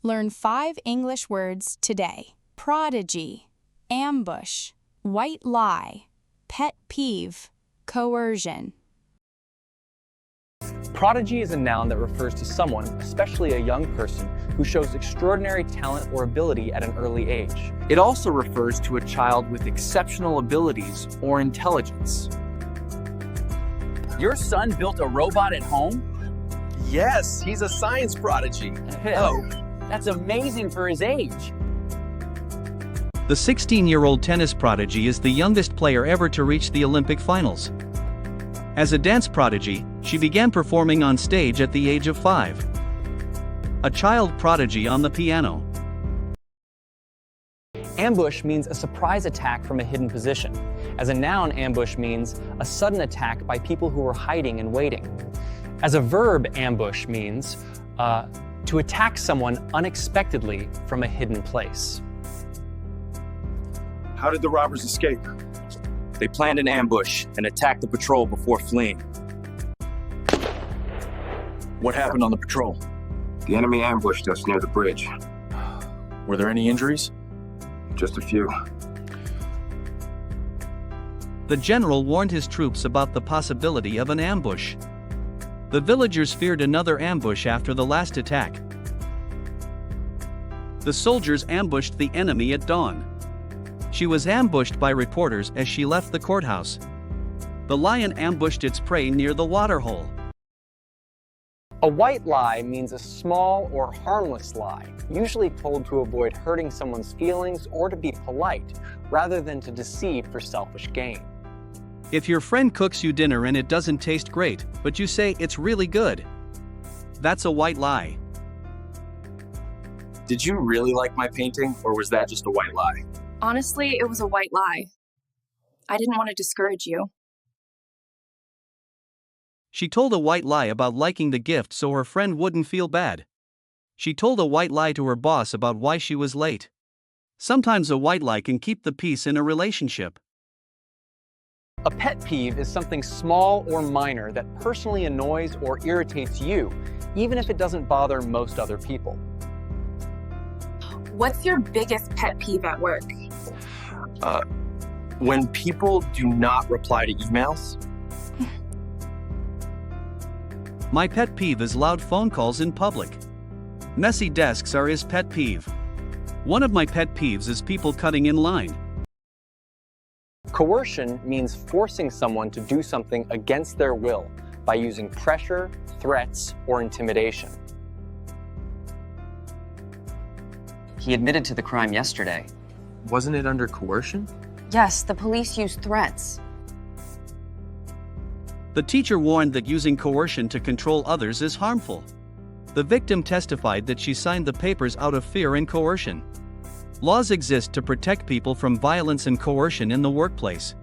Learn 5 English words today. Prodigy, ambush, white lie, pet peeve, coercion. Prodigy is a noun that refers to someone, especially a young person, who shows extraordinary talent or ability at an early age. It also refers to a child with exceptional abilities or intelligence. Your son built a robot at home? Yes, he's a science prodigy. Oh, that's amazing for his age. The 16-year-old tennis prodigy is the youngest player ever to reach the Olympic finals. As a dance prodigy, she began performing on stage at the age of 5. A child prodigy on the piano. Ambush means a surprise attack from a hidden position. As a noun, ambush means a sudden attack by people who are hiding and waiting. As a verb, ambush means to attack someone unexpectedly from a hidden place. How did the robbers escape? They planned an ambush and attacked the patrol before fleeing. What happened on the patrol? The enemy ambushed us near the bridge. Were there any injuries? Just a few. The general warned his troops about the possibility of an ambush. The villagers feared another ambush after the last attack. The soldiers ambushed the enemy at dawn. She was ambushed by reporters as she left the courthouse. The lion ambushed its prey near the waterhole. A white lie means a small or harmless lie, usually told to avoid hurting someone's feelings or to be polite, rather than to deceive for selfish gain. If your friend cooks you dinner and it doesn't taste great, but you say it's really good, that's a white lie. Did you really like my painting, or was that just a white lie? Honestly, it was a white lie. I didn't want to discourage you. She told a white lie about liking the gift so her friend wouldn't feel bad. She told a white lie to her boss about why she was late. Sometimes a white lie can keep the peace in a relationship. A pet peeve is something small or minor that personally annoys or irritates you, even if it doesn't bother most other people. What's your biggest pet peeve at work? When people do not reply to emails. My pet peeve is loud phone calls in public. Messy desks are his pet peeve. One of my pet peeves is people cutting in line. Coercion means forcing someone to do something against their will by using pressure, threats, or intimidation. He admitted to the crime yesterday. Wasn't it under coercion? Yes, the police used threats. The teacher warned that using coercion to control others is harmful. The victim testified that she signed the papers out of fear and coercion. Laws exist to protect people from violence and coercion in the workplace.